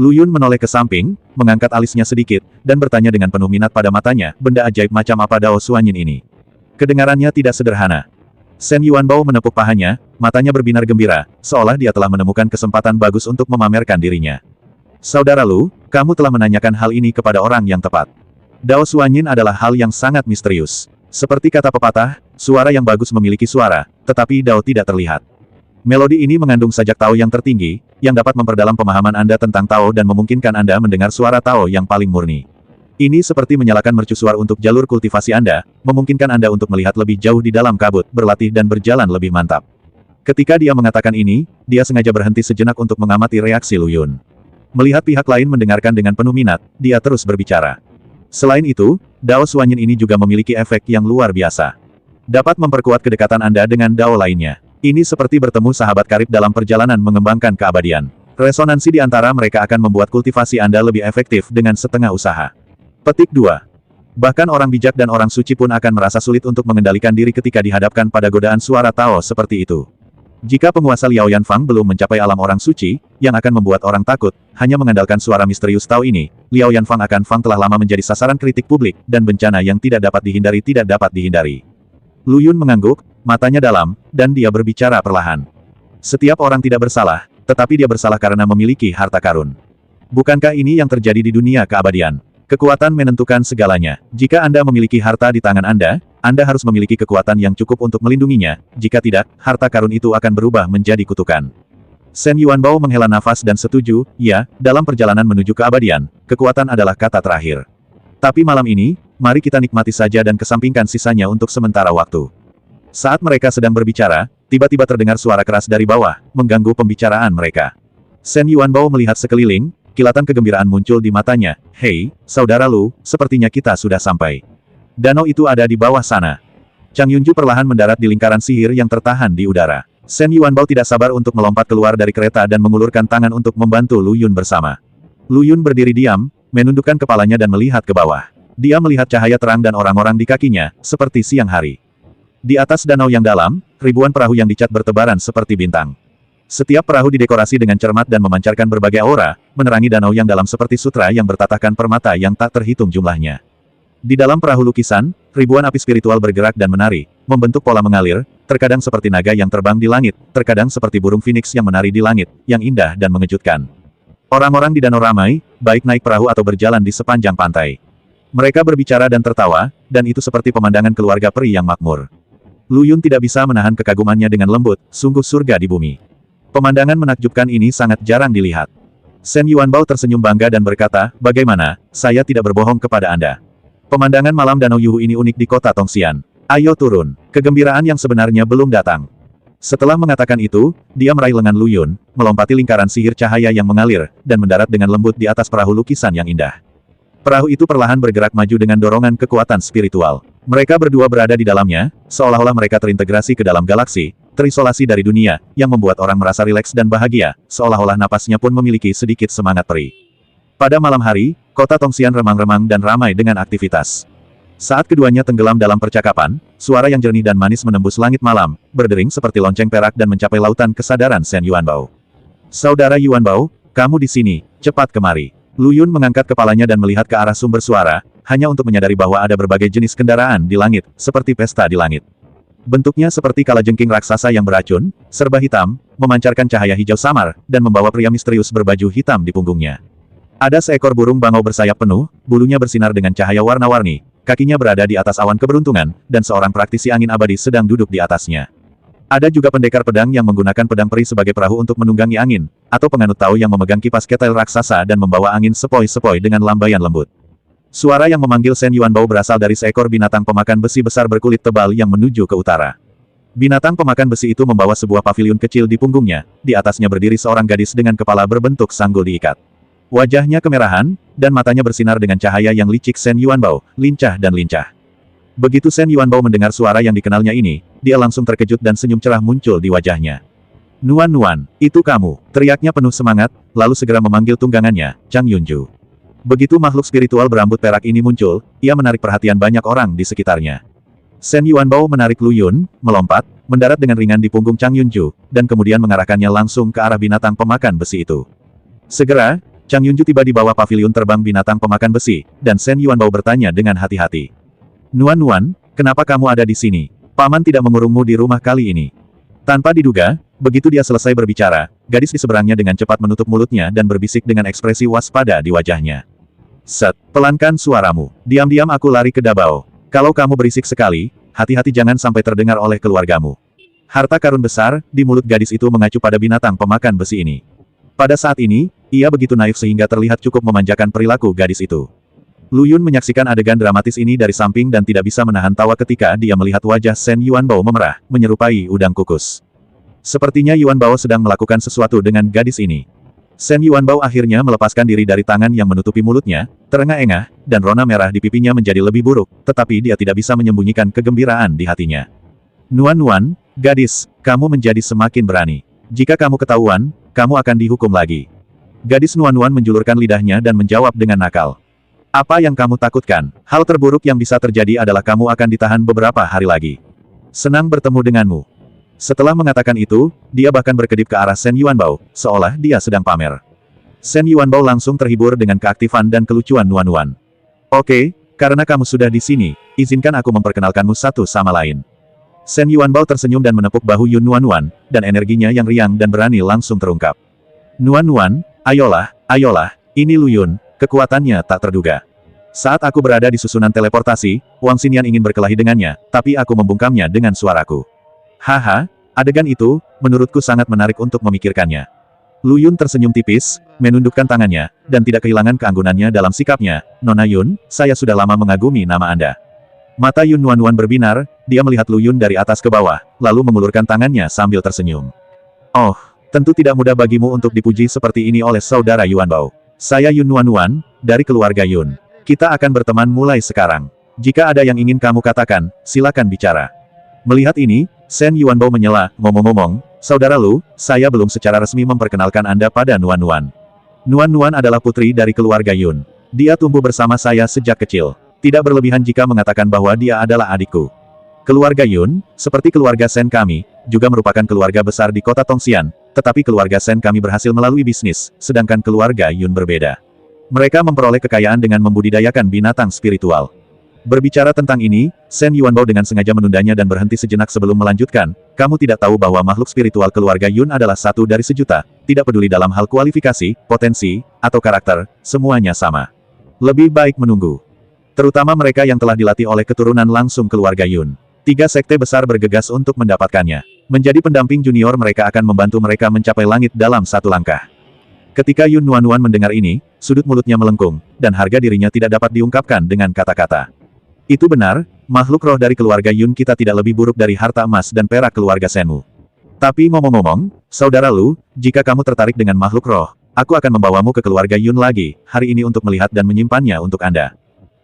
Lu Yun menoleh ke samping, mengangkat alisnya sedikit, dan bertanya dengan penuh minat pada matanya, benda ajaib macam apa Dao Suanyin ini? Kedengarannya tidak sederhana. Shen Yuanbao menepuk pahanya, matanya berbinar gembira, seolah dia telah menemukan kesempatan bagus untuk memamerkan dirinya. Saudara Lu, kamu telah menanyakan hal ini kepada orang yang tepat. Dao Suanyin adalah hal yang sangat misterius. Seperti kata pepatah, suara yang bagus memiliki suara, tetapi Dao tidak terlihat. Melodi ini mengandung sajak Tao yang tertinggi, yang dapat memperdalam pemahaman Anda tentang Tao dan memungkinkan Anda mendengar suara Tao yang paling murni. Ini seperti menyalakan mercusuar untuk jalur kultivasi Anda, memungkinkan Anda untuk melihat lebih jauh di dalam kabut, berlatih dan berjalan lebih mantap. Ketika dia mengatakan ini, dia sengaja berhenti sejenak untuk mengamati reaksi Lu Yun. Melihat pihak lain mendengarkan dengan penuh minat, dia terus berbicara. Selain itu, Dao Suanyin ini juga memiliki efek yang luar biasa. Dapat memperkuat kedekatan Anda dengan Dao lainnya. Ini seperti bertemu sahabat karib dalam perjalanan mengembangkan keabadian. Resonansi di antara mereka akan membuat kultivasi Anda lebih efektif dengan setengah usaha. Petik 2. Bahkan orang bijak dan orang suci pun akan merasa sulit untuk mengendalikan diri ketika dihadapkan pada godaan suara Tao seperti itu. Jika penguasa Liao Yanfang belum mencapai alam orang suci, yang akan membuat orang takut, hanya mengandalkan suara misterius Tao ini, Liao Yanfang telah lama menjadi sasaran kritik publik, dan bencana yang tidak dapat dihindari. Lu Yun mengangguk, matanya dalam, dan dia berbicara perlahan. Setiap orang tidak bersalah, tetapi dia bersalah karena memiliki harta karun. Bukankah ini yang terjadi di dunia keabadian? Kekuatan menentukan segalanya. Jika Anda memiliki harta di tangan Anda harus memiliki kekuatan yang cukup untuk melindunginya, jika tidak, harta karun itu akan berubah menjadi kutukan. Shen Yuanbao menghela nafas dan setuju, ya, dalam perjalanan menuju keabadian, kekuatan adalah kata terakhir. Tapi malam ini, mari kita nikmati saja dan kesampingkan sisanya untuk sementara waktu. Saat mereka sedang berbicara, tiba-tiba terdengar suara keras dari bawah, mengganggu pembicaraan mereka. Shen Yuanbao melihat sekeliling, kilatan kegembiraan muncul di matanya. Hei, saudara Lu, sepertinya kita sudah sampai. Danau itu ada di bawah sana. Chang Yunju perlahan mendarat di lingkaran sihir yang tertahan di udara. Shen Yuanbao tidak sabar untuk melompat keluar dari kereta dan mengulurkan tangan untuk membantu Lu Yun bersama. Lu Yun berdiri diam, menundukkan kepalanya dan melihat ke bawah. Dia melihat cahaya terang dan orang-orang di kakinya, seperti siang hari. Di atas danau yang dalam, ribuan perahu yang dicat bertebaran seperti bintang. Setiap perahu didekorasi dengan cermat dan memancarkan berbagai aura, menerangi danau yang dalam seperti sutra yang bertatahkan permata yang tak terhitung jumlahnya. Di dalam perahu lukisan, ribuan api spiritual bergerak dan menari, membentuk pola mengalir, terkadang seperti naga yang terbang di langit, terkadang seperti burung phoenix yang menari di langit, yang indah dan mengejutkan. Orang-orang di danau ramai, baik naik perahu atau berjalan di sepanjang pantai. Mereka berbicara dan tertawa, dan itu seperti pemandangan keluarga peri yang makmur. Lu Yun tidak bisa menahan kekagumannya dengan lembut, sungguh surga di bumi. Pemandangan menakjubkan ini sangat jarang dilihat. Shen Yuanbao tersenyum bangga dan berkata, bagaimana, saya tidak berbohong kepada Anda. Pemandangan malam Danau Yuhu ini unik di kota Tongxian. Ayo turun. Kegembiraan yang sebenarnya belum datang. Setelah mengatakan itu, dia meraih lengan Lu Yun, melompati lingkaran sihir cahaya yang mengalir, dan mendarat dengan lembut di atas perahu lukisan yang indah. Perahu itu perlahan bergerak maju dengan dorongan kekuatan spiritual. Mereka berdua berada di dalamnya, seolah-olah mereka terintegrasi ke dalam galaksi, terisolasi dari dunia, yang membuat orang merasa rileks dan bahagia, seolah-olah napasnya pun memiliki sedikit semangat peri. Pada malam hari, kota Tongxian remang-remang dan ramai dengan aktivitas. Saat keduanya tenggelam dalam percakapan, suara yang jernih dan manis menembus langit malam, berdering seperti lonceng perak dan mencapai lautan kesadaran Shen Yuanbao. Saudara Yuanbao, kamu di sini, cepat kemari. Lu Yun mengangkat kepalanya dan melihat ke arah sumber suara, hanya untuk menyadari bahwa ada berbagai jenis kendaraan di langit, seperti pesta di langit. Bentuknya seperti kalajengking raksasa yang beracun, serba hitam, memancarkan cahaya hijau samar, dan membawa pria misterius berbaju hitam di punggungnya. Ada seekor burung bangau bersayap penuh, bulunya bersinar dengan cahaya warna-warni, kakinya berada di atas awan keberuntungan, dan seorang praktisi angin abadi sedang duduk di atasnya. Ada juga pendekar pedang yang menggunakan pedang peri sebagai perahu untuk menunggangi angin, atau penganut Tao yang memegang kipas ketel raksasa dan membawa angin sepoi-sepoi dengan lambaian lembut. Suara yang memanggil Shen Yuanbao berasal dari seekor binatang pemakan besi besar berkulit tebal yang menuju ke utara. Binatang pemakan besi itu membawa sebuah paviliun kecil di punggungnya, di atasnya berdiri seorang gadis dengan kepala berbentuk sanggul diikat. Wajahnya kemerahan, dan matanya bersinar dengan cahaya yang licik Shen Yuanbao, lincah dan lincah. Begitu Shen Yuanbao mendengar suara yang dikenalnya ini, dia langsung terkejut dan senyum cerah muncul di wajahnya. Nuan, itu kamu, teriaknya penuh semangat, lalu segera memanggil tunggangannya, Chang Yunju. Begitu makhluk spiritual berambut perak ini muncul, ia menarik perhatian banyak orang di sekitarnya. Shen Yuanbao menarik Lu Yun, melompat, mendarat dengan ringan di punggung Chang Yunju, dan kemudian mengarahkannya langsung ke arah binatang pemakan besi itu. Segera, Chang Yunju tiba di bawah paviliun terbang binatang pemakan besi, dan Shen Yuanbao bertanya dengan hati-hati. Nuan, kenapa kamu ada di sini? Paman tidak mengurungmu di rumah kali ini. Tanpa diduga, begitu dia selesai berbicara, gadis di seberangnya dengan cepat menutup mulutnya dan berbisik dengan ekspresi waspada di wajahnya. Set, pelankan suaramu. Diam-diam aku lari ke Dabao. Kalau kamu berisik sekali, hati-hati jangan sampai terdengar oleh keluargamu. Harta karun besar, di mulut gadis itu mengacu pada binatang pemakan besi ini. Pada saat ini, ia begitu naif sehingga terlihat cukup memanjakan perilaku gadis itu. Lu Yun menyaksikan adegan dramatis ini dari samping dan tidak bisa menahan tawa ketika dia melihat wajah Shen Yuanbao memerah, menyerupai udang kukus. Sepertinya Yuanbao sedang melakukan sesuatu dengan gadis ini. Shen Yuanbao akhirnya melepaskan diri dari tangan yang menutupi mulutnya, terengah-engah, dan rona merah di pipinya menjadi lebih buruk, tetapi dia tidak bisa menyembunyikan kegembiraan di hatinya. Nuan, gadis, kamu menjadi semakin berani. Jika kamu ketahuan, kamu akan dihukum lagi. Gadis Nuan menjulurkan lidahnya dan menjawab dengan nakal. Apa yang kamu takutkan? Hal terburuk yang bisa terjadi adalah kamu akan ditahan beberapa hari lagi. Senang bertemu denganmu. Setelah mengatakan itu, dia bahkan berkedip ke arah Shen Yuanbao, seolah dia sedang pamer. Shen Yuanbao langsung terhibur dengan keaktifan dan kelucuan Nuan. Oke, karena kamu sudah di sini, izinkan aku memperkenalkanmu satu sama lain. Shen Yuanbao tersenyum dan menepuk bahu Yun Nuan, dan energinya yang riang dan berani langsung terungkap. Nuan, ayolah, ini Lu Yun, kekuatannya tak terduga. Saat aku berada di susunan teleportasi, Wang Xinyan ingin berkelahi dengannya, tapi aku membungkamnya dengan suaraku. Haha, adegan itu, menurutku sangat menarik untuk memikirkannya. Lu Yun tersenyum tipis, menundukkan tangannya, dan tidak kehilangan keanggunannya dalam sikapnya. Nona Yun, saya sudah lama mengagumi nama Anda. Mata Yun Nuan berbinar, dia melihat Lu Yun dari atas ke bawah, lalu mengulurkan tangannya sambil tersenyum. Oh, tentu tidak mudah bagimu untuk dipuji seperti ini oleh saudara Yuanbao. Saya Yun Nuan, dari keluarga Yun. Kita akan berteman mulai sekarang. Jika ada yang ingin kamu katakan, silakan bicara. Melihat ini, Shen Yuanbao menyela, ngomong-ngomong, saudara Lu, saya belum secara resmi memperkenalkan Anda pada Nuan. Nuan adalah putri dari keluarga Yun. Dia tumbuh bersama saya sejak kecil. Tidak berlebihan jika mengatakan bahwa dia adalah adikku. Keluarga Yun, seperti keluarga Shen kami, juga merupakan keluarga besar di kota Tongxian, tetapi keluarga Shen kami berhasil melalui bisnis, sedangkan keluarga Yun berbeda. Mereka memperoleh kekayaan dengan membudidayakan binatang spiritual. Berbicara tentang ini, Shen Yuanbao dengan sengaja menundanya dan berhenti sejenak sebelum melanjutkan, kamu tidak tahu bahwa makhluk spiritual keluarga Yun adalah satu dari sejuta, tidak peduli dalam hal kualifikasi, potensi, atau karakter, semuanya sama. Lebih baik menunggu. Terutama mereka yang telah dilatih oleh keturunan langsung keluarga Yun. 3 sekte besar bergegas untuk mendapatkannya. Menjadi pendamping junior mereka akan membantu mereka mencapai langit dalam satu langkah. Ketika Yun Nuan mendengar ini, sudut mulutnya melengkung, dan harga dirinya tidak dapat diungkapkan dengan kata-kata. Itu benar, makhluk roh dari keluarga Yun kita tidak lebih buruk dari harta emas dan perak keluarga Shenmu. Tapi ngomong-ngomong, saudara Lu, jika kamu tertarik dengan makhluk roh, aku akan membawamu ke keluarga Yun lagi, hari ini untuk melihat dan menyimpannya untuk Anda.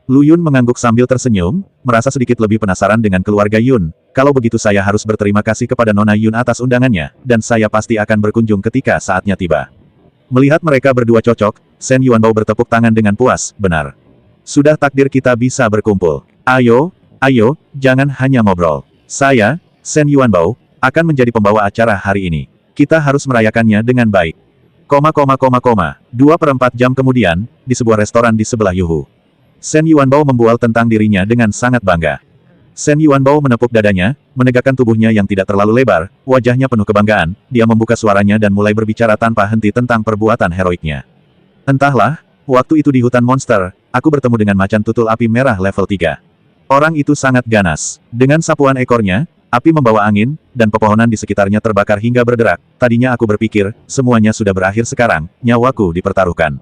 Lu Yun mengangguk sambil tersenyum, merasa sedikit lebih penasaran dengan keluarga Yun. Kalau begitu saya harus berterima kasih kepada Nona Yun atas undangannya, dan saya pasti akan berkunjung ketika saatnya tiba. Melihat mereka berdua cocok, Shen Yuanbao bertepuk tangan dengan puas, benar. Sudah takdir kita bisa berkumpul. Ayo, jangan hanya ngobrol. Saya, Shen Yuanbao, akan menjadi pembawa acara hari ini. Kita harus merayakannya dengan baik. 2/4 jam kemudian, di sebuah restoran di sebelah Yuhu. Shen Yuanbao membual tentang dirinya dengan sangat bangga. Shen Yuanbao menepuk dadanya, menegakkan tubuhnya yang tidak terlalu lebar, wajahnya penuh kebanggaan, dia membuka suaranya dan mulai berbicara tanpa henti tentang perbuatan heroiknya. Entahlah, waktu itu di hutan monster, aku bertemu dengan macan tutul api merah level 3. Orang itu sangat ganas. Dengan sapuan ekornya, api membawa angin, dan pepohonan di sekitarnya terbakar hingga berderak. Tadinya aku berpikir, semuanya sudah berakhir sekarang, nyawaku dipertaruhkan.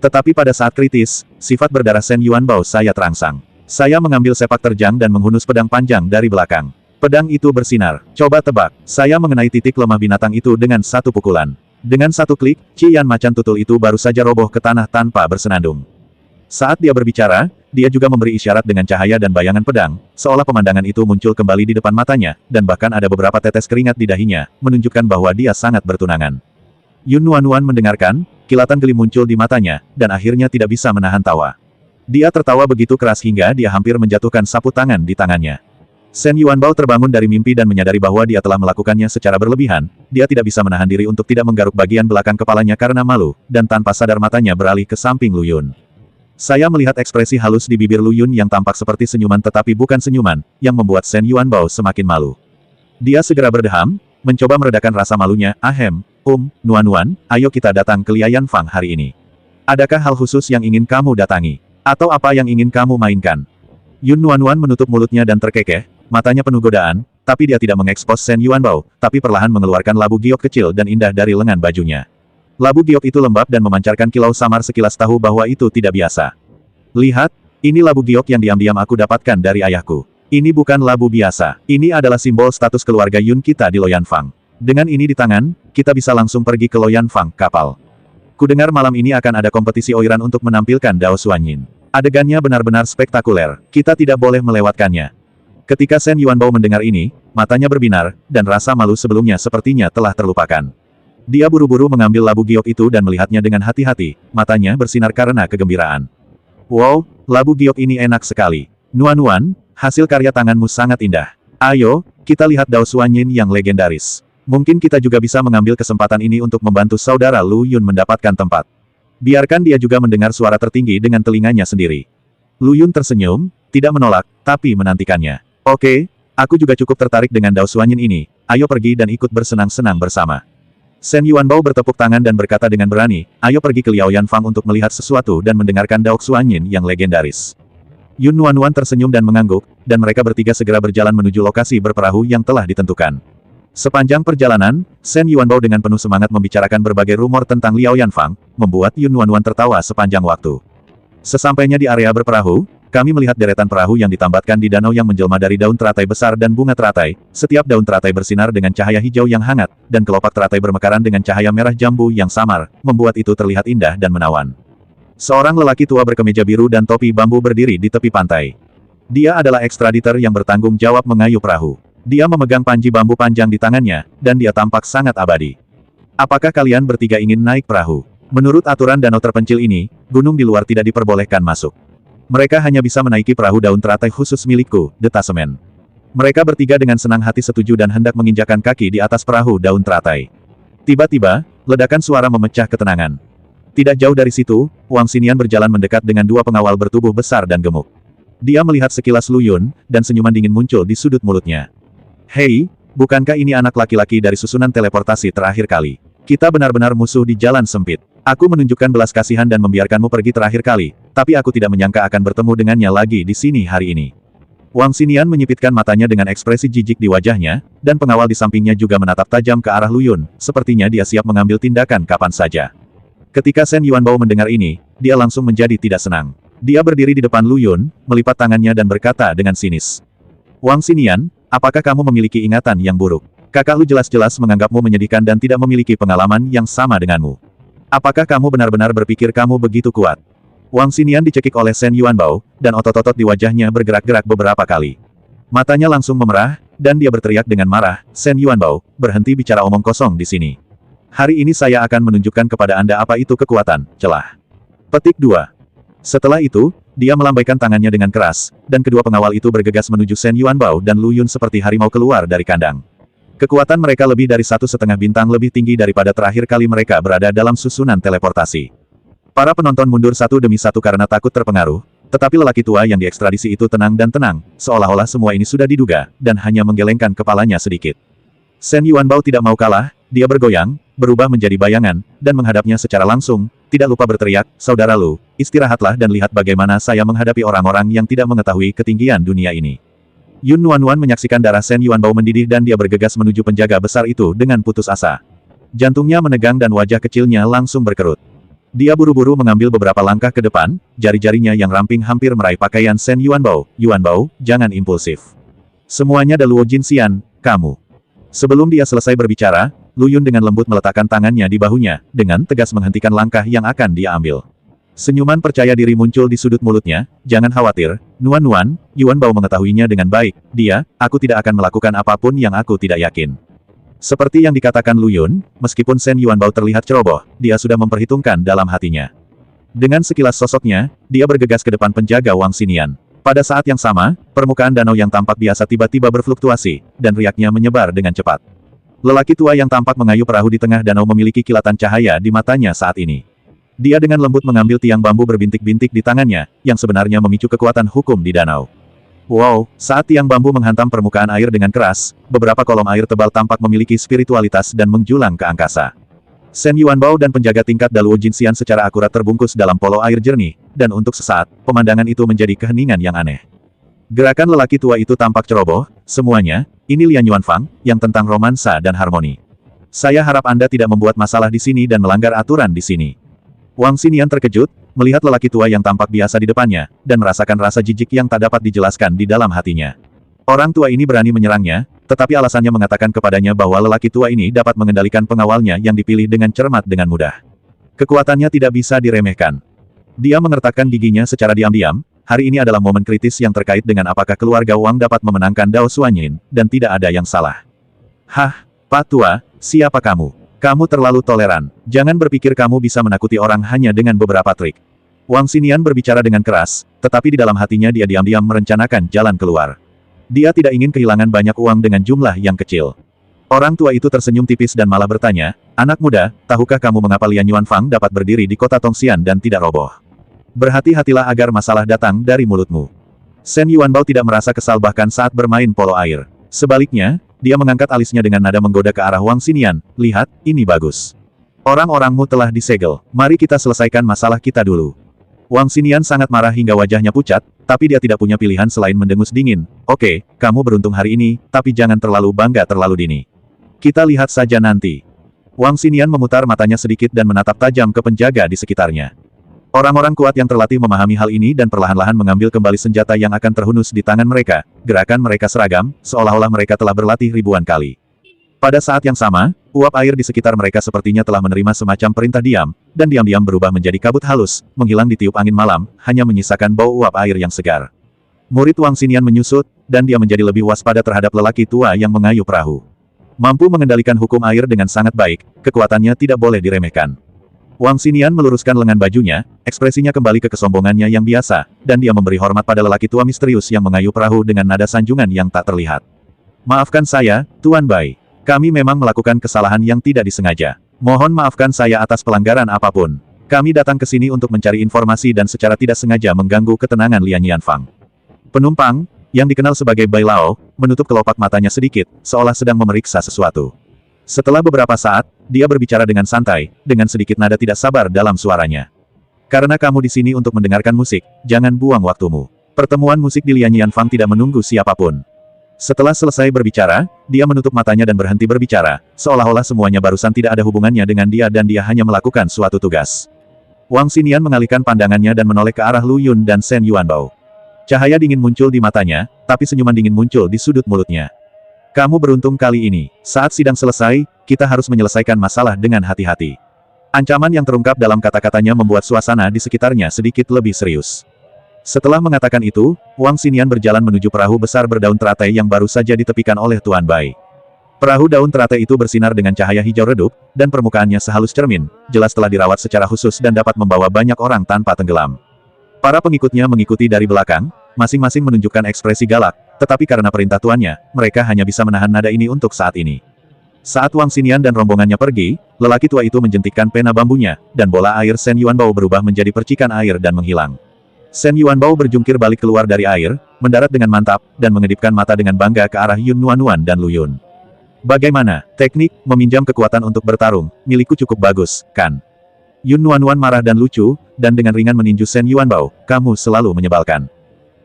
Tetapi pada saat kritis, sifat berdarah Shen Yuanbao saya terangsang. Saya mengambil sepak terjang dan menghunus pedang panjang dari belakang. Pedang itu bersinar. Coba tebak, saya mengenai titik lemah binatang itu dengan satu pukulan. Dengan satu klik, Cian macan tutul itu baru saja roboh ke tanah tanpa bersenandung. Saat dia berbicara, dia juga memberi isyarat dengan cahaya dan bayangan pedang, seolah pemandangan itu muncul kembali di depan matanya, dan bahkan ada beberapa tetes keringat di dahinya, menunjukkan bahwa dia sangat bertunangan. Yun Nuan mendengarkan, kilatan geli muncul di matanya, dan akhirnya tidak bisa menahan tawa. Dia tertawa begitu keras hingga dia hampir menjatuhkan sapu tangan di tangannya. Shen Yuanbao terbangun dari mimpi dan menyadari bahwa dia telah melakukannya secara berlebihan. Dia tidak bisa menahan diri untuk tidak menggaruk bagian belakang kepalanya karena malu, dan tanpa sadar matanya beralih ke samping Lu Yun. Saya melihat ekspresi halus di bibir Lu Yun yang tampak seperti senyuman tetapi bukan senyuman, yang membuat Shen Yuanbao semakin malu. Dia segera berdeham, mencoba meredakan rasa malunya. Ahem, Nuan, ayo kita datang ke Liayan Fang hari ini. Adakah hal khusus yang ingin kamu datangi? Atau apa yang ingin kamu mainkan? Yun Nuan menutup mulutnya dan terkekeh, matanya penuh godaan, tapi dia tidak mengekspos Shen Yuanbao, tapi perlahan mengeluarkan labu giok kecil dan indah dari lengan bajunya. Labu giok itu lembab dan memancarkan kilau samar, sekilas tahu bahwa itu tidak biasa. Lihat, ini labu giok yang diam-diam aku dapatkan dari ayahku. Ini bukan labu biasa, ini adalah simbol status keluarga Yun kita di Luoyan Fang. Dengan ini di tangan, kita bisa langsung pergi ke Luoyan Fang kapal. Kudengar malam ini akan ada kompetisi oiran untuk menampilkan Dao Xuanyin. Adegannya benar-benar spektakuler, kita tidak boleh melewatkannya. Ketika Shen Yuanbao mendengar ini, matanya berbinar, dan rasa malu sebelumnya sepertinya telah terlupakan. Dia buru-buru mengambil labu giok itu dan melihatnya dengan hati-hati, matanya bersinar karena kegembiraan. Wow, labu giok ini enak sekali. Nuan, hasil karya tanganmu sangat indah. Ayo, kita lihat Dao Xuanyin yang legendaris. Mungkin kita juga bisa mengambil kesempatan ini untuk membantu saudara Lu Yun mendapatkan tempat. Biarkan dia juga mendengar suara tertinggi dengan telinganya sendiri. Lu Yun tersenyum, tidak menolak, tapi menantikannya. Oke, aku juga cukup tertarik dengan Dao Xuanyin ini, ayo pergi dan ikut bersenang-senang bersama. Shen Yuanbao bertepuk tangan dan berkata dengan berani, ayo pergi ke Liaoyan Fang untuk melihat sesuatu dan mendengarkan Dao Xuanyin yang legendaris. Yun Nuan tersenyum dan mengangguk, dan mereka bertiga segera berjalan menuju lokasi berperahu yang telah ditentukan. Sepanjang perjalanan, Shen Yuanbao dengan penuh semangat membicarakan berbagai rumor tentang Liaoyan Fang, membuat Yun Nuan tertawa sepanjang waktu. Sesampainya di area berperahu, kami melihat deretan perahu yang ditambatkan di danau yang menjelma dari daun teratai besar dan bunga teratai. Setiap daun teratai bersinar dengan cahaya hijau yang hangat, dan kelopak teratai bermekaran dengan cahaya merah jambu yang samar, membuat itu terlihat indah dan menawan. Seorang lelaki tua berkemeja biru dan topi bambu berdiri di tepi pantai. Dia adalah ekstraditor yang bertanggung jawab mengayuh perahu. Dia memegang panji bambu panjang di tangannya, dan dia tampak sangat abadi. Apakah kalian bertiga ingin naik perahu? Menurut aturan danau terpencil ini, gunung di luar tidak diperbolehkan masuk. Mereka hanya bisa menaiki perahu daun teratai khusus milikku, detasemen. Mereka bertiga dengan senang hati setuju dan hendak menginjakan kaki di atas perahu daun teratai. Tiba-tiba, ledakan suara memecah ketenangan. Tidak jauh dari situ, Wang Xinian berjalan mendekat dengan dua pengawal bertubuh besar dan gemuk. Dia melihat sekilas Lu Yun, dan senyuman dingin muncul di sudut mulutnya. Hei, bukankah ini anak laki-laki dari susunan teleportasi terakhir kali? Kita benar-benar musuh di jalan sempit. Aku menunjukkan belas kasihan dan membiarkanmu pergi terakhir kali, tapi aku tidak menyangka akan bertemu dengannya lagi di sini hari ini. Wang Xinian menyipitkan matanya dengan ekspresi jijik di wajahnya, dan pengawal di sampingnya juga menatap tajam ke arah Lu Yun, sepertinya dia siap mengambil tindakan kapan saja. Ketika Shen Yuanbao mendengar ini, dia langsung menjadi tidak senang. Dia berdiri di depan Lu Yun, melipat tangannya dan berkata dengan sinis. Wang Xinian, apakah kamu memiliki ingatan yang buruk? Kakak Lu jelas-jelas menganggapmu menyedihkan dan tidak memiliki pengalaman yang sama denganmu. Apakah kamu benar-benar berpikir kamu begitu kuat? Wang Xinian dicekik oleh Shen Yuanbao, dan otot-otot di wajahnya bergerak-gerak beberapa kali. Matanya langsung memerah, dan dia berteriak dengan marah, Shen Yuanbao, berhenti bicara omong kosong di sini. Hari ini saya akan menunjukkan kepada Anda apa itu kekuatan, celah. Petik 2. Setelah itu, dia melambaikan tangannya dengan keras, dan kedua pengawal itu bergegas menuju Shen Yuanbao dan Lu Yun seperti harimau keluar dari kandang. Kekuatan mereka lebih dari 1,5 bintang lebih tinggi daripada terakhir kali mereka berada dalam susunan teleportasi. Para penonton mundur satu demi satu karena takut terpengaruh, tetapi lelaki tua yang diekstradisi itu tenang dan tenang, seolah-olah semua ini sudah diduga, dan hanya menggelengkan kepalanya sedikit. Shen Yuanbao tidak mau kalah, dia bergoyang, berubah menjadi bayangan, dan menghadapnya secara langsung, tidak lupa berteriak, Saudara Lu, istirahatlah dan lihat bagaimana saya menghadapi orang-orang yang tidak mengetahui ketinggian dunia ini. Yun Nuan menyaksikan darah Shen Yuanbao mendidih dan dia bergegas menuju penjaga besar itu dengan putus asa. Jantungnya menegang dan wajah kecilnya langsung berkerut. Dia buru-buru mengambil beberapa langkah ke depan, jari-jarinya yang ramping hampir meraih pakaian Shen Yuanbao. Yuanbao, jangan impulsif. Semuanya Luo Jinxian, kamu. Sebelum dia selesai berbicara, Lu Yun dengan lembut meletakkan tangannya di bahunya, dengan tegas menghentikan langkah yang akan dia ambil. Senyuman percaya diri muncul di sudut mulutnya, jangan khawatir, Nuan, Yuanbao mengetahuinya dengan baik, aku tidak akan melakukan apapun yang aku tidak yakin. Seperti yang dikatakan Lu Yun, meskipun Shen Yuanbao terlihat ceroboh, dia sudah memperhitungkan dalam hatinya. Dengan sekilas sosoknya, dia bergegas ke depan penjaga Wang Xinian. Pada saat yang sama, permukaan danau yang tampak biasa tiba-tiba berfluktuasi, dan riaknya menyebar dengan cepat. Lelaki tua yang tampak mengayuh perahu di tengah danau memiliki kilatan cahaya di matanya saat ini. Dia dengan lembut mengambil tiang bambu berbintik-bintik di tangannya, yang sebenarnya memicu kekuatan hukum di danau. Wow, saat tiang bambu menghantam permukaan air dengan keras, beberapa kolom air tebal tampak memiliki spiritualitas dan menjulang ke angkasa. Shen Yuanbao dan penjaga tingkat Daluo Jinxian secara akurat terbungkus dalam polo air jernih, dan untuk sesaat, pemandangan itu menjadi keheningan yang aneh. Gerakan lelaki tua itu tampak ceroboh, semuanya, ini Lian Yuanfang, yang tentang romansa dan harmoni. Saya harap Anda tidak membuat masalah di sini dan melanggar aturan di sini. Wang Xinian terkejut, melihat lelaki tua yang tampak biasa di depannya, dan merasakan rasa jijik yang tak dapat dijelaskan di dalam hatinya. Orang tua ini berani menyerangnya, tetapi alasannya mengatakan kepadanya bahwa lelaki tua ini dapat mengendalikan pengawalnya yang dipilih dengan cermat dengan mudah. Kekuatannya tidak bisa diremehkan. Dia mengertakkan giginya secara diam-diam, hari ini adalah momen kritis yang terkait dengan apakah keluarga Wang dapat memenangkan Dao Xuanyin, dan tidak ada yang salah. Hah, Pak Tua, siapa kamu? Kamu terlalu toleran. Jangan berpikir kamu bisa menakuti orang hanya dengan beberapa trik. Wang Xinian berbicara dengan keras, tetapi di dalam hatinya dia diam-diam merencanakan jalan keluar. Dia tidak ingin kehilangan banyak uang dengan jumlah yang kecil. Orang tua itu tersenyum tipis dan malah bertanya, "Anak muda, tahukah kamu mengapa Lian Yuanfang dapat berdiri di kota Tongxian dan tidak roboh? Berhati-hatilah agar masalah datang dari mulutmu." Shen Yuanbao tidak merasa kesal bahkan saat bermain polo air. Sebaliknya, dia mengangkat alisnya dengan nada menggoda ke arah Wang Xinian, "Lihat, ini bagus. Orang-orangmu telah disegel, mari kita selesaikan masalah kita dulu." Wang Xinian sangat marah hingga wajahnya pucat, tapi dia tidak punya pilihan selain mendengus dingin. "Oke, kamu beruntung hari ini, tapi jangan terlalu bangga terlalu dini. Kita lihat saja nanti." Wang Xinian memutar matanya sedikit dan menatap tajam ke penjaga di sekitarnya. Orang-orang kuat yang terlatih memahami hal ini dan perlahan-lahan mengambil kembali senjata yang akan terhunus di tangan mereka. Gerakan mereka seragam, seolah-olah mereka telah berlatih ribuan kali. Pada saat yang sama, uap air di sekitar mereka sepertinya telah menerima semacam perintah diam, dan diam-diam berubah menjadi kabut halus, menghilang di tiup angin malam, hanya menyisakan bau uap air yang segar. Murid Wang Xinian menyusut, dan dia menjadi lebih waspada terhadap lelaki tua yang mengayuh perahu. Mampu mengendalikan hukum air dengan sangat baik, kekuatannya tidak boleh diremehkan. Wang Xinian meluruskan lengan bajunya, ekspresinya kembali ke kesombongannya yang biasa, dan dia memberi hormat pada lelaki tua misterius yang mengayuh perahu dengan nada sanjungan yang tak terlihat. "Maafkan saya, Tuan Bai. Kami memang melakukan kesalahan yang tidak disengaja. Mohon maafkan saya atas pelanggaran apapun. Kami datang ke sini untuk mencari informasi dan secara tidak sengaja mengganggu ketenangan Lian Yuanfang." Penumpang, yang dikenal sebagai Bai Lao, menutup kelopak matanya sedikit, seolah sedang memeriksa sesuatu. Setelah beberapa saat, dia berbicara dengan santai, dengan sedikit nada tidak sabar dalam suaranya. "Karena kamu di sini untuk mendengarkan musik, jangan buang waktumu. Pertemuan musik di Lian Yuanfang tidak menunggu siapapun." Setelah selesai berbicara, dia menutup matanya dan berhenti berbicara, seolah-olah semuanya barusan tidak ada hubungannya dengan dia dan dia hanya melakukan suatu tugas. Wang Xinian mengalihkan pandangannya dan menoleh ke arah Lu Yun dan Shen Yuanbao. Cahaya dingin muncul di matanya, tapi senyuman dingin muncul di sudut mulutnya. "Kamu beruntung kali ini. Saat sidang selesai, kita harus menyelesaikan masalah dengan hati-hati." Ancaman yang terungkap dalam kata-katanya membuat suasana di sekitarnya sedikit lebih serius. Setelah mengatakan itu, Wang Xinian berjalan menuju perahu besar berdaun teratai yang baru saja ditepikan oleh Tuan Bai. Perahu daun teratai itu bersinar dengan cahaya hijau redup, dan permukaannya sehalus cermin, jelas telah dirawat secara khusus dan dapat membawa banyak orang tanpa tenggelam. Para pengikutnya mengikuti dari belakang, masing-masing menunjukkan ekspresi galak, tetapi karena perintah tuannya, mereka hanya bisa menahan nada ini untuk saat ini. Saat Wang Xinian dan rombongannya pergi, lelaki tua itu menjentikkan pena bambunya, dan bola air Shen Yuanbao berubah menjadi percikan air dan menghilang. Shen Yuanbao berjungkir balik keluar dari air, mendarat dengan mantap, dan mengedipkan mata dengan bangga ke arah Yun Nuanuan dan Lu Yun. "Bagaimana, teknik, meminjam kekuatan untuk bertarung, milikku cukup bagus, kan?" Yun Nuanuan marah dan lucu, dan dengan ringan meninju Shen Yuanbao, "Kamu selalu menyebalkan."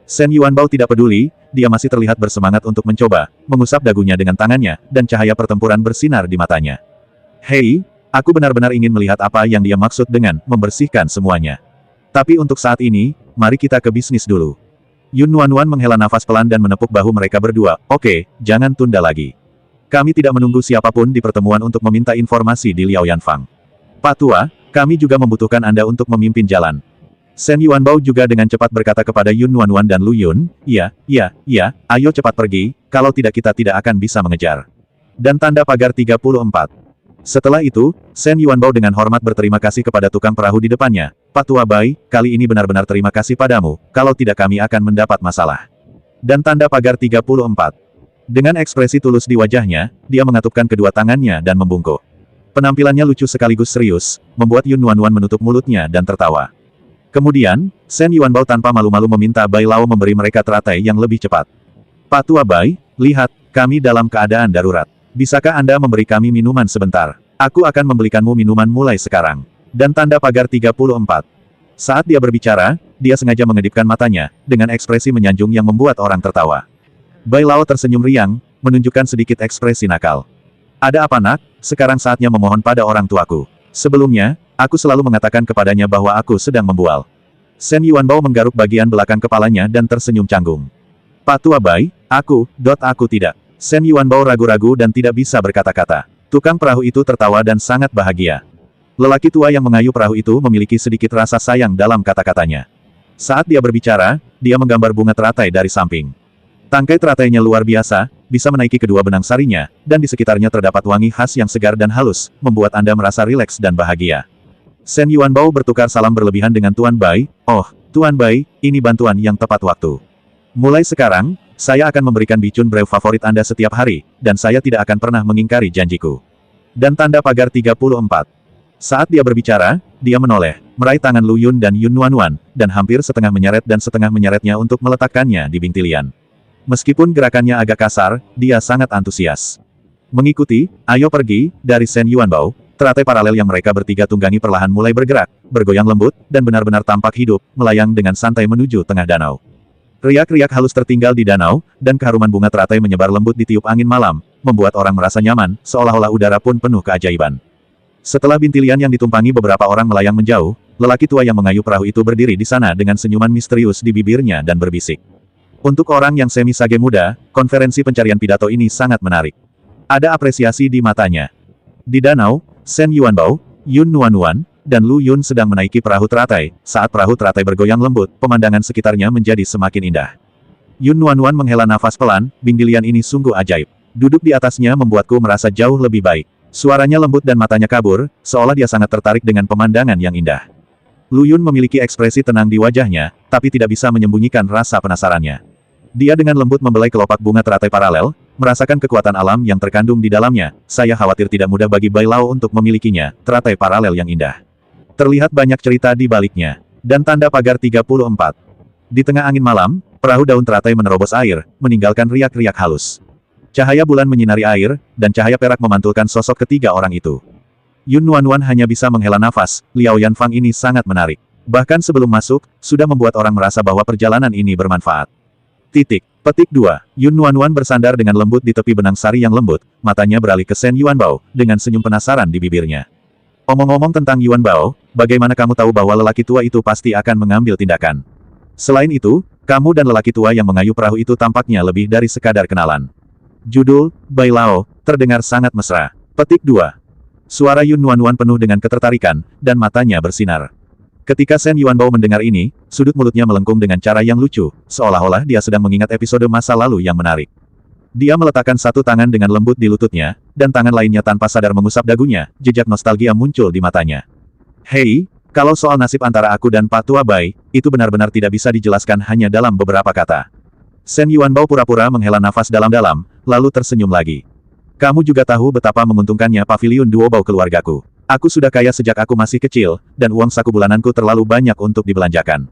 Shen Yuanbao tidak peduli, dia masih terlihat bersemangat untuk mencoba, mengusap dagunya dengan tangannya, dan cahaya pertempuran bersinar di matanya. "Hei, aku benar-benar ingin melihat apa yang dia maksud dengan membersihkan semuanya. Tapi untuk saat ini, mari kita ke bisnis dulu." Yun Nuanuan menghela nafas pelan dan menepuk bahu mereka berdua. "Oke, jangan tunda lagi. Kami tidak menunggu siapapun di pertemuan untuk meminta informasi di Liao Yanfang. Pak Tua, kami juga membutuhkan Anda untuk memimpin jalan." Shen Yuanbao juga dengan cepat berkata kepada Yun Nuanuan dan Lu Yun, iya, ayo cepat pergi, kalau tidak kita tidak akan bisa mengejar." Dan tanda pagar 34. Setelah itu, Shen Yuanbao dengan hormat berterima kasih kepada tukang perahu di depannya. Pak Tua Bai, kali ini benar-benar terima kasih padamu, kalau tidak kami akan mendapat masalah. Dan tanda pagar 34. Dengan ekspresi tulus di wajahnya, dia mengatupkan kedua tangannya dan membungkuk. Penampilannya lucu sekaligus serius, membuat Yun Nuan menutup mulutnya dan tertawa. Kemudian, Shen Yuanbao tanpa malu-malu meminta Bai Lao memberi mereka teratai yang lebih cepat. Pak Tua Bai, lihat, kami dalam keadaan darurat. Bisakah Anda memberi kami minuman sebentar? Aku akan membelikanmu minuman mulai sekarang. Dan tanda pagar 34. Saat dia berbicara, dia sengaja mengedipkan matanya, dengan ekspresi menyanjung yang membuat orang tertawa. Bai Lao tersenyum riang, menunjukkan sedikit ekspresi nakal. Ada apa nak? Sekarang saatnya memohon pada orang tuaku. Sebelumnya, aku selalu mengatakan kepadanya bahwa aku sedang membual. Shen Yuanbao menggaruk bagian belakang kepalanya dan tersenyum canggung. Pak Tua Bai, aku tidak. Shen Yuanbao ragu-ragu dan tidak bisa berkata-kata. Tukang perahu itu tertawa dan sangat bahagia. Lelaki tua yang mengayuh perahu itu memiliki sedikit rasa sayang dalam kata-katanya. Saat dia berbicara, dia menggambar bunga teratai dari samping. Tangkai teratainya luar biasa, bisa menaiki kedua benang sarinya, dan di sekitarnya terdapat wangi khas yang segar dan halus, membuat Anda merasa rileks dan bahagia. Shen Yuanbao bertukar salam berlebihan dengan Tuan Bai. Oh, Tuan Bai, ini bantuan yang tepat waktu. Mulai sekarang, saya akan memberikan bicun brew favorit Anda setiap hari, dan saya tidak akan pernah mengingkari janjiku. Dan tanda pagar 34. Saat dia berbicara, dia menoleh, meraih tangan Lu Yun dan Yun Nuan, dan hampir setengah menyeret dan setengah menyeretnya untuk meletakkannya di bintilian. Meskipun gerakannya agak kasar, dia sangat antusias. Mengikuti, ayo pergi, dari Shen Yuanbao, teratai paralel yang mereka bertiga tunggangi perlahan mulai bergerak, bergoyang lembut, dan benar-benar tampak hidup, melayang dengan santai menuju tengah danau. Riak-riak halus tertinggal di danau, dan keharuman bunga teratai menyebar lembut di tiup angin malam, membuat orang merasa nyaman, seolah-olah udara pun penuh keajaiban. Setelah bintilian yang ditumpangi beberapa orang melayang menjauh, lelaki tua yang mengayuh perahu itu berdiri di sana dengan senyuman misterius di bibirnya dan berbisik. Untuk orang yang semi-sage muda, konferensi pencarian pidato ini sangat menarik. Ada apresiasi di matanya. Di danau, Shen Yuanbao, Yun Nuan, dan Lu Yun sedang menaiki perahu teratai. Saat perahu teratai bergoyang lembut, pemandangan sekitarnya menjadi semakin indah. Yun Nuan menghela nafas pelan, bintilian ini sungguh ajaib. Duduk di atasnya membuatku merasa jauh lebih baik. Suaranya lembut dan matanya kabur, seolah dia sangat tertarik dengan pemandangan yang indah. Lu Yun memiliki ekspresi tenang di wajahnya, tapi tidak bisa menyembunyikan rasa penasarannya. Dia dengan lembut membelai kelopak bunga teratai paralel, merasakan kekuatan alam yang terkandung di dalamnya. Saya khawatir tidak mudah bagi Bai Lao untuk memilikinya, teratai paralel yang indah. Terlihat banyak cerita di baliknya. Dan tanda pagar 34. Di tengah angin malam, perahu daun teratai menerobos air, meninggalkan riak-riak halus. Cahaya bulan menyinari air, dan cahaya perak memantulkan sosok ketiga orang itu. Yun Nuan hanya bisa menghela nafas, Liao Yanfang ini sangat menarik. Bahkan sebelum masuk, sudah membuat orang merasa bahwa perjalanan ini bermanfaat. Petik 2. Yun Nuan bersandar dengan lembut di tepi benang sari yang lembut, matanya beralih ke Shen Yuanbao, dengan senyum penasaran di bibirnya. Omong-omong tentang Yuanbao, bagaimana kamu tahu bahwa lelaki tua itu pasti akan mengambil tindakan? Selain itu, kamu dan lelaki tua yang mengayuh perahu itu tampaknya lebih dari sekadar kenalan. Judul, Bai Lao, terdengar sangat mesra. Petik 2. Suara Yun Nuan penuh dengan ketertarikan, dan matanya bersinar. Ketika Shen Yuanbao mendengar ini, sudut mulutnya melengkung dengan cara yang lucu, seolah-olah dia sedang mengingat episode masa lalu yang menarik. Dia meletakkan satu tangan dengan lembut di lututnya, dan tangan lainnya tanpa sadar mengusap dagunya, jejak nostalgia muncul di matanya. Hei, kalau soal nasib antara aku dan Pak Tua Bai, itu benar-benar tidak bisa dijelaskan hanya dalam beberapa kata. Shen Yuanbao pura-pura menghela nafas dalam-dalam, lalu tersenyum lagi. Kamu juga tahu betapa menguntungkannya pavilion Duobao keluargaku. Aku sudah kaya sejak aku masih kecil, dan uang saku bulananku terlalu banyak untuk dibelanjakan.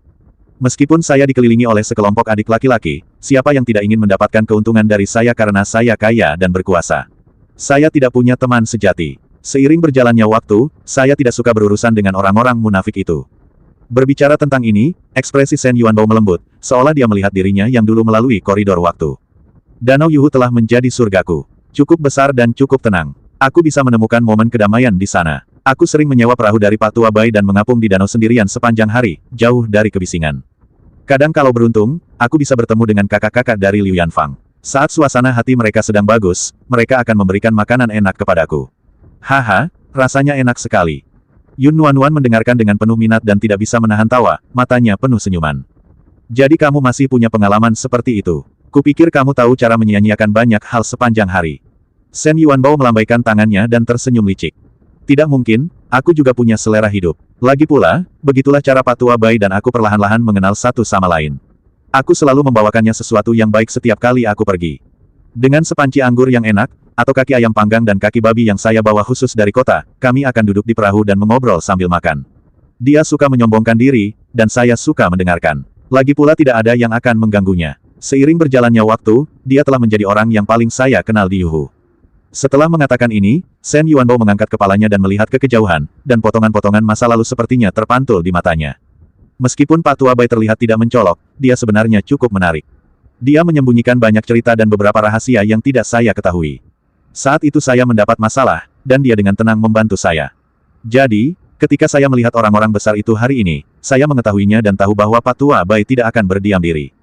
Meskipun saya dikelilingi oleh sekelompok adik laki-laki, siapa yang tidak ingin mendapatkan keuntungan dari saya karena saya kaya dan berkuasa? Saya tidak punya teman sejati. Seiring berjalannya waktu, saya tidak suka berurusan dengan orang-orang munafik itu. Berbicara tentang ini, ekspresi Shen Yuanbao melembut, seolah dia melihat dirinya yang dulu melalui koridor waktu. Danau Yuhu telah menjadi surgaku. Cukup besar dan cukup tenang. Aku bisa menemukan momen kedamaian di sana. Aku sering menyewa perahu dari Pak Tua Bai dan mengapung di danau sendirian sepanjang hari, jauh dari kebisingan. Kadang kalau beruntung, aku bisa bertemu dengan kakak-kakak dari Liu Yanfang. Saat suasana hati mereka sedang bagus, mereka akan memberikan makanan enak kepadaku. Haha, rasanya enak sekali. Yun Nuan mendengarkan dengan penuh minat dan tidak bisa menahan tawa, matanya penuh senyuman. Jadi kamu masih punya pengalaman seperti itu. Kupikir kamu tahu cara menyia-nyiakan banyak hal sepanjang hari. Shen Yuanbao melambaikan tangannya dan tersenyum licik. Tidak mungkin, aku juga punya selera hidup. Lagi pula, begitulah cara Pak Tua Bai dan aku perlahan-lahan mengenal satu sama lain. Aku selalu membawakannya sesuatu yang baik setiap kali aku pergi. Dengan sepanci anggur yang enak, atau kaki ayam panggang dan kaki babi yang saya bawa khusus dari kota, kami akan duduk di perahu dan mengobrol sambil makan. Dia suka menyombongkan diri, dan saya suka mendengarkan. Lagi pula tidak ada yang akan mengganggunya. Seiring berjalannya waktu, dia telah menjadi orang yang paling saya kenal di Yuhu. Setelah mengatakan ini, Shen Yuanbao mengangkat kepalanya dan melihat ke kejauhan, dan potongan-potongan masa lalu sepertinya terpantul di matanya. Meskipun Pak Tua Bai terlihat tidak mencolok, dia sebenarnya cukup menarik. Dia menyembunyikan banyak cerita dan beberapa rahasia yang tidak saya ketahui. Saat itu saya mendapat masalah, dan dia dengan tenang membantu saya. Jadi, ketika saya melihat orang-orang besar itu hari ini, saya mengetahuinya dan tahu bahwa Pak Tua Bai tidak akan berdiam diri.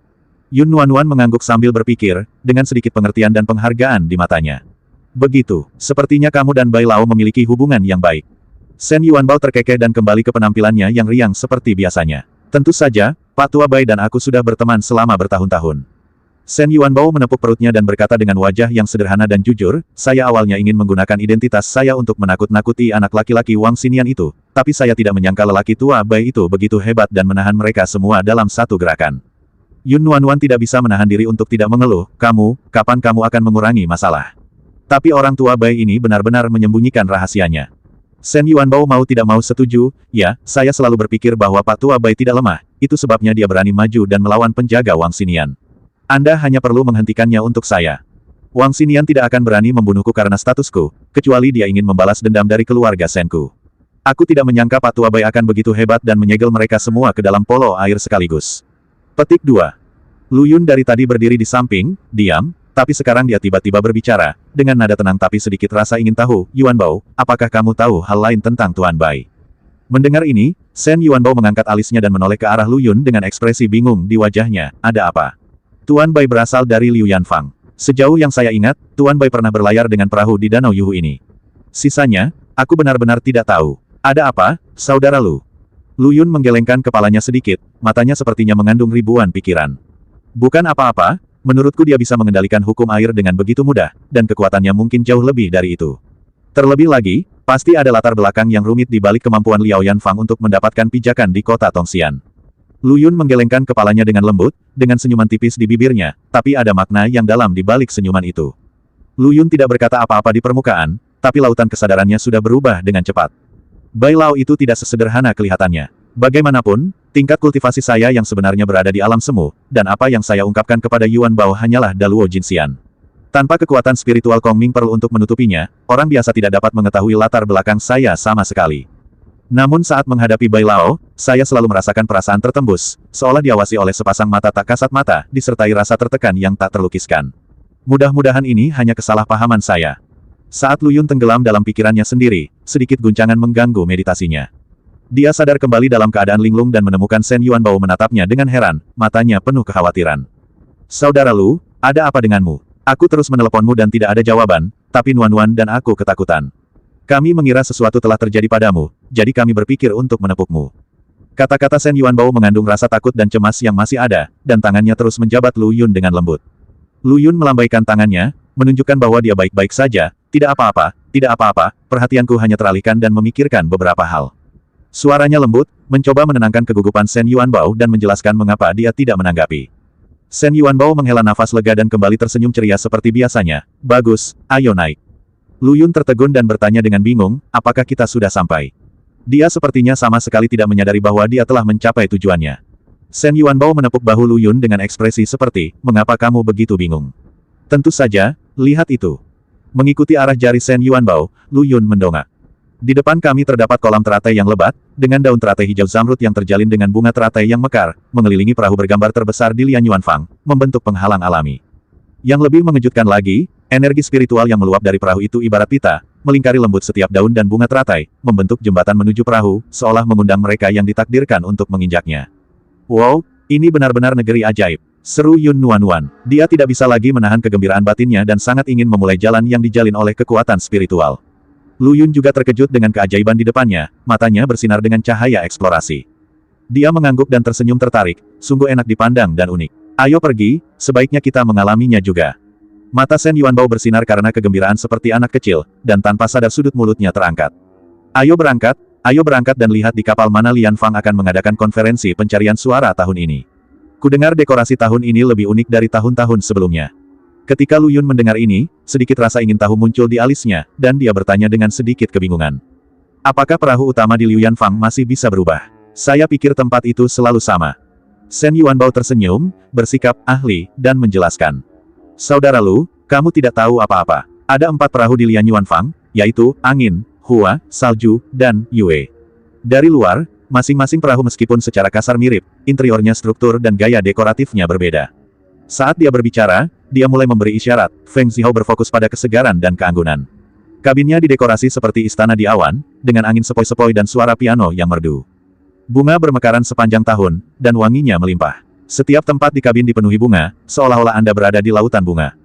Yun Nuanuan mengangguk sambil berpikir, dengan sedikit pengertian dan penghargaan di matanya. Begitu, sepertinya kamu dan Bai Lao memiliki hubungan yang baik. Shen Yuanbao terkekeh dan kembali ke penampilannya yang riang seperti biasanya. Tentu saja, Pak Tua Bai dan aku sudah berteman selama bertahun-tahun. Shen Yuanbao menepuk perutnya dan berkata dengan wajah yang sederhana dan jujur, saya awalnya ingin menggunakan identitas saya untuk menakut-nakuti anak laki-laki Wang Xinian itu, tapi saya tidak menyangka lelaki Tua Bai itu begitu hebat dan menahan mereka semua dalam satu gerakan. Yun Nuanuan tidak bisa menahan diri untuk tidak mengeluh, kapan kamu akan mengurangi masalah? Tapi orang Tua Bai ini benar-benar menyembunyikan rahasianya. Shen Yuanbao mau tidak mau setuju, ya, saya selalu berpikir bahwa Pak Tua Bai tidak lemah, itu sebabnya dia berani maju dan melawan penjaga Wang Xinian. Anda hanya perlu menghentikannya untuk saya. Wang Xinian tidak akan berani membunuhku karena statusku, kecuali dia ingin membalas dendam dari keluarga Shenku. Aku tidak menyangka Pak Tua Bai akan begitu hebat dan menyegel mereka semua ke dalam polo air sekaligus. Petik 2. Lu Yun dari tadi berdiri di samping, diam, tapi sekarang dia tiba-tiba berbicara, dengan nada tenang tapi sedikit rasa ingin tahu, Yuanbao, apakah kamu tahu hal lain tentang Tuan Bai? Mendengar ini, Shen Yuanbao mengangkat alisnya dan menoleh ke arah Lu Yun dengan ekspresi bingung di wajahnya, ada apa? Tuan Bai berasal dari Liu Yanfang. Sejauh yang saya ingat, Tuan Bai pernah berlayar dengan perahu di Danau Yuhu ini. Sisanya, aku benar-benar tidak tahu. Ada apa, saudara Lu? Lu Yun menggelengkan kepalanya sedikit, matanya sepertinya mengandung ribuan pikiran. Bukan apa-apa, menurutku dia bisa mengendalikan hukum air dengan begitu mudah, dan kekuatannya mungkin jauh lebih dari itu. Terlebih lagi, pasti ada latar belakang yang rumit di balik kemampuan Liao Yanfang untuk mendapatkan pijakan di kota Tongxian. Lu Yun menggelengkan kepalanya dengan lembut, dengan senyuman tipis di bibirnya, tapi ada makna yang dalam di balik senyuman itu. Lu Yun tidak berkata apa-apa di permukaan, tapi lautan kesadarannya sudah berubah dengan cepat. Bai Lao itu tidak sesederhana kelihatannya. Bagaimanapun, tingkat kultivasi saya yang sebenarnya berada di alam semu, dan apa yang saya ungkapkan kepada Yuan Bao hanyalah Daluo Jinxian. Tanpa kekuatan spiritual Kong Ming Pearl untuk menutupinya, orang biasa tidak dapat mengetahui latar belakang saya sama sekali. Namun saat menghadapi Bai Lao, saya selalu merasakan perasaan tertembus, seolah diawasi oleh sepasang mata tak kasat mata, disertai rasa tertekan yang tak terlukiskan. Mudah-mudahan ini hanya kesalahpahaman saya. Saat Lu Yun tenggelam dalam pikirannya sendiri, sedikit guncangan mengganggu meditasinya. Dia sadar kembali dalam keadaan linglung dan menemukan Shen Yuanbao menatapnya dengan heran, matanya penuh kekhawatiran. Saudara Lu, ada apa denganmu? Aku terus meneleponmu dan tidak ada jawaban, tapi Nuanuan dan aku ketakutan. Kami mengira sesuatu telah terjadi padamu, jadi kami berpikir untuk menepukmu. Kata-kata Shen Yuanbao mengandung rasa takut dan cemas yang masih ada, dan tangannya terus menjabat Lu Yun dengan lembut. Lu Yun melambaikan tangannya, menunjukkan bahwa dia baik-baik saja, tidak apa-apa, perhatianku hanya teralihkan dan memikirkan beberapa hal. Suaranya lembut, mencoba menenangkan kegugupan Shen Yuanbao dan menjelaskan mengapa dia tidak menanggapi. Shen Yuanbao menghela nafas lega dan kembali tersenyum ceria seperti biasanya. Bagus, ayo naik. Lu Yun tertegun dan bertanya dengan bingung, apakah kita sudah sampai? Dia sepertinya sama sekali tidak menyadari bahwa dia telah mencapai tujuannya. Shen Yuanbao menepuk bahu Lu Yun dengan ekspresi seperti, mengapa kamu begitu bingung? Tentu saja, lihat itu. Mengikuti arah jari Shen Yuanbao, Lu Yun mendongak. Di depan kami terdapat kolam teratai yang lebat, dengan daun teratai hijau zamrud yang terjalin dengan bunga teratai yang mekar, mengelilingi perahu bergambar terbesar di Lian Yuanfang, membentuk penghalang alami. Yang lebih mengejutkan lagi, energi spiritual yang meluap dari perahu itu ibarat pita, melingkari lembut setiap daun dan bunga teratai, membentuk jembatan menuju perahu, seolah mengundang mereka yang ditakdirkan untuk menginjaknya. Wow, ini benar-benar negeri ajaib, seru Yun Nuanuan. Dia tidak bisa lagi menahan kegembiraan batinnya dan sangat ingin memulai jalan yang dijalin oleh kekuatan spiritual. Lu Yun juga terkejut dengan keajaiban di depannya, matanya bersinar dengan cahaya eksplorasi. Dia mengangguk dan tersenyum tertarik, sungguh enak dipandang dan unik. Ayo pergi, sebaiknya kita mengalaminya juga. Mata Shen Yuanbao bersinar karena kegembiraan seperti anak kecil, dan tanpa sadar sudut mulutnya terangkat. Ayo berangkat dan lihat di kapal mana Lian Fang akan mengadakan konferensi pencarian suara tahun ini. Kudengar dekorasi tahun ini lebih unik dari tahun-tahun sebelumnya. Ketika Lu Yun mendengar ini, sedikit rasa ingin tahu muncul di alisnya, dan dia bertanya dengan sedikit kebingungan. Apakah perahu utama di Liu Yanfang masih bisa berubah? Saya pikir tempat itu selalu sama. Shen Yuanbao tersenyum, bersikap ahli, dan menjelaskan. Saudara Lu, kamu tidak tahu apa-apa. Ada 4 perahu di Lian Yuanfang, yaitu angin, hua, salju, dan yue. Dari luar, masing-masing perahu meskipun secara kasar mirip, interiornya struktur dan gaya dekoratifnya berbeda. Saat dia berbicara, dia mulai memberi isyarat. Feng Zihao berfokus pada kesegaran dan keanggunan. Kabinnya didekorasi seperti istana di awan, dengan angin sepoi-sepoi dan suara piano yang merdu. Bunga bermekaran sepanjang tahun, dan wanginya melimpah. Setiap tempat di kabin dipenuhi bunga, seolah-olah Anda berada di lautan bunga.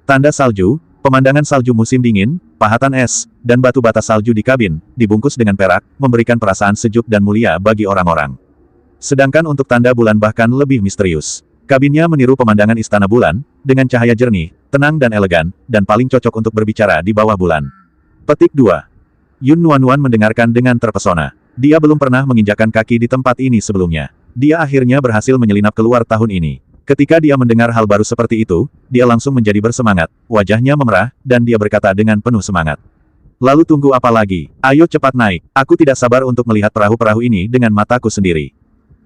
Tanda salju, pemandangan salju musim dingin, pahatan es, dan batu bata salju di kabin, dibungkus dengan perak, memberikan perasaan sejuk dan mulia bagi orang-orang. Sedangkan untuk tanda bulan bahkan lebih misterius. Kabinnya meniru pemandangan istana bulan, dengan cahaya jernih, tenang dan elegan, dan paling cocok untuk berbicara di bawah bulan. Petik 2. Yun Nuan mendengarkan dengan terpesona. Dia belum pernah menginjakan kaki di tempat ini sebelumnya. Dia akhirnya berhasil menyelinap keluar tahun ini. Ketika dia mendengar hal baru seperti itu, dia langsung menjadi bersemangat, wajahnya memerah, dan dia berkata dengan penuh semangat. Lalu tunggu apa lagi? Ayo cepat naik. Aku tidak sabar untuk melihat perahu-perahu ini dengan mataku sendiri.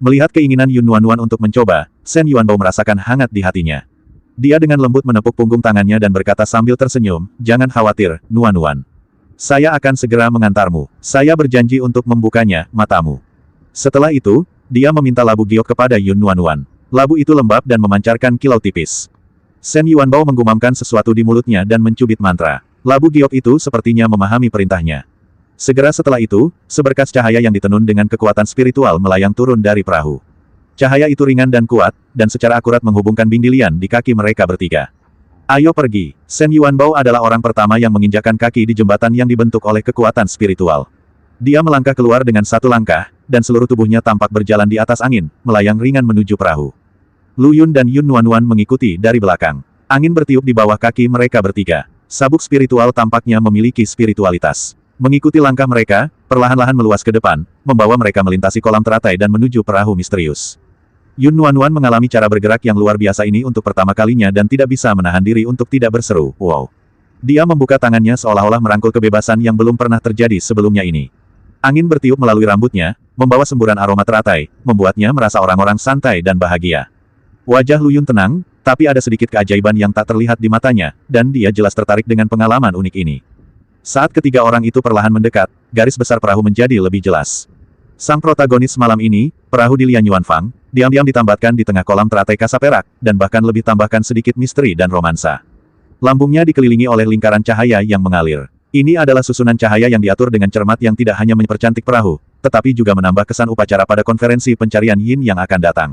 Melihat keinginan Yun Nuan untuk mencoba, Shen Yuanbao merasakan hangat di hatinya. Dia dengan lembut menepuk punggung tangannya dan berkata sambil tersenyum, jangan khawatir, Nuan. Saya akan segera mengantarmu. Saya berjanji untuk membukanya, matamu. Setelah itu, dia meminta labu giok kepada Yun Nuan. Labu itu lembab dan memancarkan kilau tipis. Shen Yuanbao menggumamkan sesuatu di mulutnya dan mencubit mantra. Labu giok itu sepertinya memahami perintahnya. Segera setelah itu, seberkas cahaya yang ditenun dengan kekuatan spiritual melayang turun dari perahu. Cahaya itu ringan dan kuat, dan secara akurat menghubungkan bindilian di kaki mereka bertiga. Ayo pergi. Shen Yuanbao adalah orang pertama yang menginjakan kaki di jembatan yang dibentuk oleh kekuatan spiritual. Dia melangkah keluar dengan satu langkah, dan seluruh tubuhnya tampak berjalan di atas angin, melayang ringan menuju perahu. Lu Yun dan Yun Nuan mengikuti dari belakang. Angin bertiup di bawah kaki mereka bertiga. Sabuk spiritual tampaknya memiliki spiritualitas. Mengikuti langkah mereka, perlahan-lahan meluas ke depan, membawa mereka melintasi kolam teratai dan menuju perahu misterius. Yun Nuan mengalami cara bergerak yang luar biasa ini untuk pertama kalinya dan tidak bisa menahan diri untuk tidak berseru, wow. Dia membuka tangannya seolah-olah merangkul kebebasan yang belum pernah terjadi sebelumnya ini. Angin bertiup melalui rambutnya, membawa semburan aroma teratai, membuatnya merasa orang-orang santai dan bahagia. Wajah Lu Yun tenang, tapi ada sedikit keajaiban yang tak terlihat di matanya, dan dia jelas tertarik dengan pengalaman unik ini. Saat ketiga orang itu perlahan mendekat, garis besar perahu menjadi lebih jelas. Sang protagonis malam ini, perahu di Lian Yuanfang, diam-diam ditambatkan di tengah kolam teratai kasa perak, dan bahkan lebih tambahkan sedikit misteri dan romansa. Lambungnya dikelilingi oleh lingkaran cahaya yang mengalir. Ini adalah susunan cahaya yang diatur dengan cermat yang tidak hanya mempercantik perahu, tetapi juga menambah kesan upacara pada konferensi pencarian Yin yang akan datang.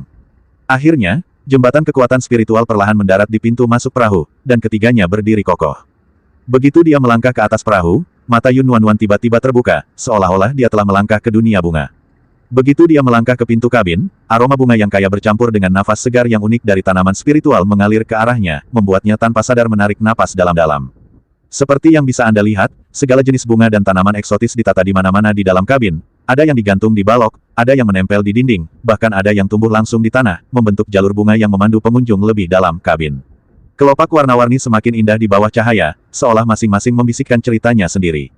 Akhirnya, jembatan kekuatan spiritual perlahan mendarat di pintu masuk perahu, dan ketiganya berdiri kokoh. Begitu dia melangkah ke atas perahu, mata Yun Nuan tiba-tiba terbuka, seolah-olah dia telah melangkah ke dunia bunga. Begitu dia melangkah ke pintu kabin, aroma bunga yang kaya bercampur dengan nafas segar yang unik dari tanaman spiritual mengalir ke arahnya, membuatnya tanpa sadar menarik napas dalam-dalam. Seperti yang bisa Anda lihat, segala jenis bunga dan tanaman eksotis ditata di mana-mana di dalam kabin. Ada yang digantung di balok, ada yang menempel di dinding, bahkan ada yang tumbuh langsung di tanah, membentuk jalur bunga yang memandu pengunjung lebih dalam kabin. Kelopak warna-warni semakin indah di bawah cahaya, seolah masing-masing membisikkan ceritanya sendiri.